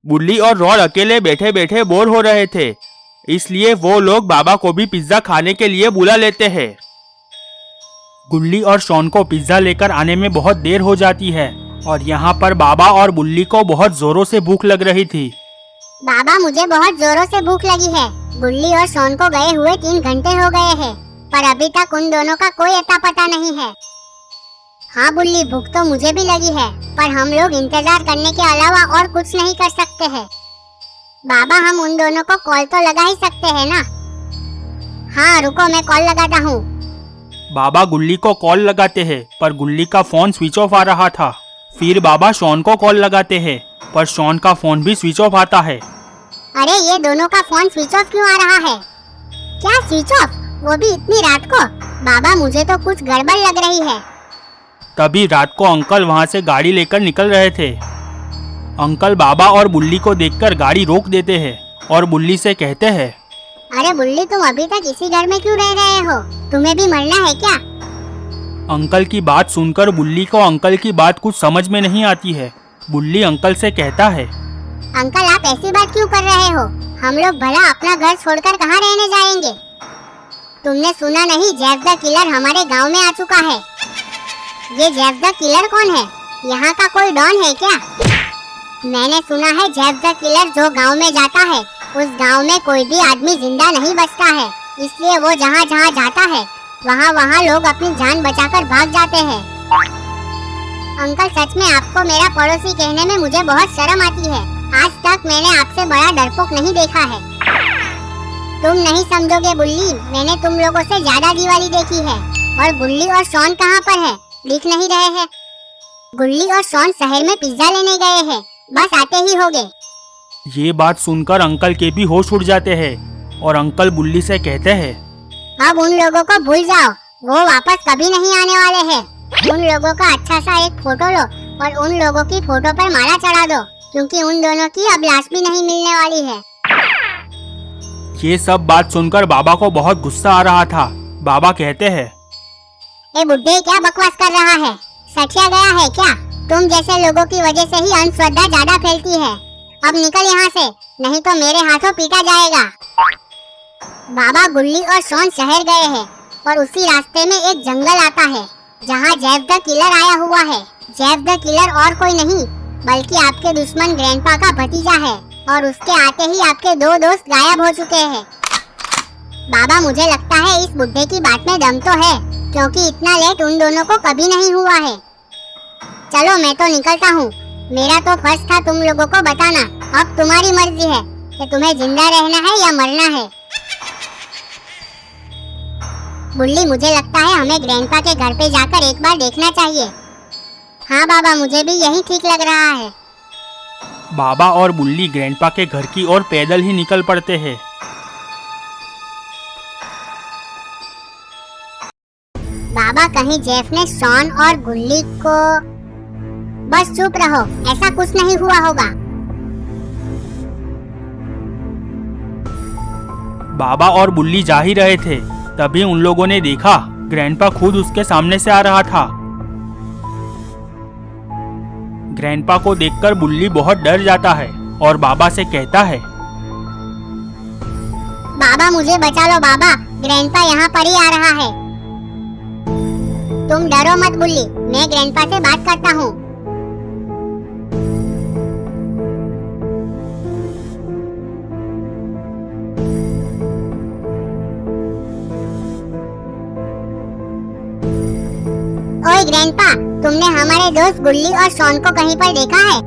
बुल्ली और रॉड अकेले बैठे बैठे बोर हो रहे थे, इसलिए वो लोग बाबा को भी पिज्जा खाने के लिए बुला लेते हैं। गुल्ली और शॉन को पिज्जा लेकर आने में बहुत देर हो जाती है और यहाँ पर बाबा और बुल्ली को बहुत जोरों से भूख लग रही थी। बाबा, मुझे बहुत जोरों से भूख लगी है। बुल्ली और शॉन को गए हुए 3 घंटे हो गए हैं, पर अभी तक उन दोनों का कोई अता पता नहीं है। हाँ बुल्ली, भूख तो मुझे भी लगी है, पर हम लोग इंतजार करने के अलावा और कुछ नहीं कर सकते हैं। बाबा, हम उन दोनों को कॉल तो लगा ही सकते हैं ना? हाँ रुको, मैं कॉल लगाता हूँ। बाबा गुल्ली को कॉल लगाते हैं, पर गुल्ली का फोन स्विच ऑफ आ रहा था। फिर बाबा शॉन को कॉल लगाते हैं, पर शॉन का फोन भी स्विच ऑफ आता है। अरे, ये दोनों का फोन स्विच ऑफ क्यों आ रहा है? क्या स्विच ऑफ? वो भी इतनी रात को? बाबा, मुझे तो कुछ गड़बड़ लग रही है। तभी रात को अंकल वहाँ से गाड़ी लेकर निकल रहे थे। अंकल बाबा और बुल्ली को देखकर गाड़ी रोक देते हैं और बुल्ली से कहते हैं, अरे बुल्ली, तुम अभी तक इसी घर में क्यों रह रहे हो? तुम्हें भी मरना है क्या? अंकल की बात सुनकर बुल्ली को अंकल की बात कुछ समझ में नहीं आती है। बुल्ली अंकल से कहता है, अंकल, आप ऐसी बात क्यों कर रहे हो? हम लोग भला अपना घर छोड़कर कहाँ रहने जाएंगे? तुमने सुना नहीं, जेफ द किलर हमारे गांव में आ चुका है। ये जेफ द किलर कौन है? यहाँ का कोई डॉन है क्या? मैंने सुना है जेफ द किलर जो गांव में जाता है, उस गांव में कोई भी आदमी जिंदा नहीं बचता है, इसलिए वो जहाँ जहाँ जाता है वहाँ लोग अपनी जान बचाकर भाग जाते हैं। अंकल, सच में आपको मेरा पड़ोसी कहने में मुझे बहुत शर्म आती है। आज तक मैंने आपसे बड़ा डरपोक नहीं देखा है। तुम नहीं समझोगे बुल्ली, मैंने तुम लोगों से ज्यादा दिवाली देखी है। और बुल्ली और शॉन कहाँ पर है? दिख नहीं रहे हैं। गुल्ली और शॉन शहर में पिज्जा लेने गए हैं, बस आते ही होंगे। ये बात सुनकर अंकल के भी होश उड़ जाते हैं और अंकल बुल्ली से कहते हैं, अब उन लोगों को भूल जाओ, वो वापस कभी नहीं आने वाले हैं। उन लोगों का अच्छा सा एक फोटो लो और उन लोगों की फोटो पर माला चढ़ा दो, क्योंकि उन दोनों की अब लाश भी नहीं मिलने वाली है। ये सब बात सुनकर बाबा को बहुत गुस्सा आ रहा था। बाबा कहते हैं, ए बुड्ढे, क्या बकवास कर रहा है? सठिया गया है क्या? तुम जैसे लोगों की वजह से ही अंधश्रद्धा ज्यादा फैलती है। अब निकल यहाँ से, नहीं तो मेरे हाथों पीटा जाएगा। बाबा, गुल्ली और शॉन शहर गए हैं और उसी रास्ते में एक जंगल आता है जहाँ जेफ द किलर आया हुआ है। जेफ द किलर और कोई नहीं बल्कि आपके दुश्मन ग्रैंडपा का भतीजा है और उसके आते ही आपके 2 दोस्त गायब हो चुके हैं। बाबा, मुझे लगता है इस बुड्ढे की बात में दम तो है, क्योंकि इतना लेट उन दोनों को कभी नहीं हुआ है। चलो, मैं तो निकलता हूँ। मेरा तो फर्ज था तुम लोगों को बताना। अब तुम्हारी मर्जी है कि तुम्हें जिंदा रहना है या मरना है। बुल्ली, मुझे लगता है हमें ग्रैंडपा के घर पे जाकर एक बार देखना चाहिए। हाँ बाबा, मुझे भी यही ठीक लग रहा है। बाबा और बुल्ली ग्रैंडपा के घर की ओर पैदल ही निकल पड़ते हैं। बाबा, कहीं जेफ ने शॉन और गुल्ली को... बस चुप रहो, ऐसा कुछ नहीं हुआ होगा। बाबा और बुल्ली जा ही रहे थे, तभी उन लोगों ने देखा ग्रैंडपा खुद उसके सामने से आ रहा था। ग्रैंडपा को देखकर बुल्ली बहुत डर जाता है और बाबा से कहता है, बाबा, मुझे बचा लो बाबा, ग्रैंडपा यहाँ पर ही आ रहा है। तुम डरो मत बुल्ली, मैं ग्रैंडपा से बात करता हूँ। ओए ग्रैंडपा, तुमने हमारे दोस्त गुल्ली और शॉन को कहीं पर देखा है?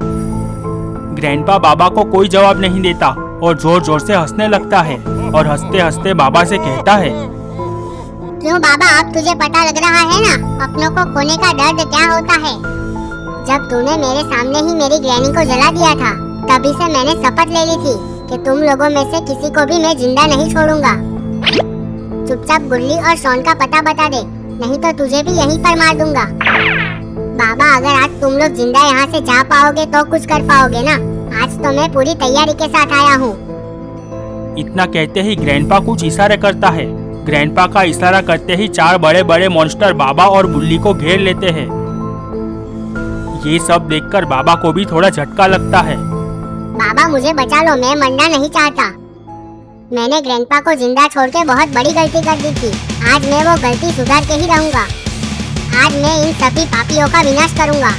ग्रैंडपा बाबा को कोई जवाब नहीं देता और जोर जोर से हंसने लगता है और हंसते हंसते बाबा से कहता है, क्यों बाबा, अब तुझे पता लग रहा है ना अपनों को खोने का दर्द क्या होता है? जब तूने मेरे सामने ही मेरी ग्रैनी को जला दिया था, तभी से मैंने शपथ ले ली थी कि तुम लोगों में से किसी को भी मैं जिंदा नहीं छोड़ूंगा। चुपचाप गुल्ली और शॉन का पता बता दे, नहीं तो तुझे भी यहीं पर मार दूंगा। बाबा, अगर आज तुम लोग जिंदा यहाँ से जा पाओगे तो कुछ कर पाओगे ना? आज तो मैं पूरी तैयारी के साथ आया हूँ। इतना कहते ही ग्रैंडपा कुछ इशारा करता है। ग्रैंडपा का इशारा करते ही 4 बड़े बड़े मॉन्स्टर बाबा और बुल्ली को घेर लेते हैं। ये सब देखकर बाबा को भी थोड़ा झटका लगता है। बाबा मुझे बचा लो, मैं मरना नहीं चाहता। मैंने ग्रैंडपा को जिंदा छोड़ के बहुत बड़ी गलती कर दी थी। आज मैं वो गलती सुधार के ही रहूंगा। आज मैं इन सभी पापियों का विनाश करूंगा।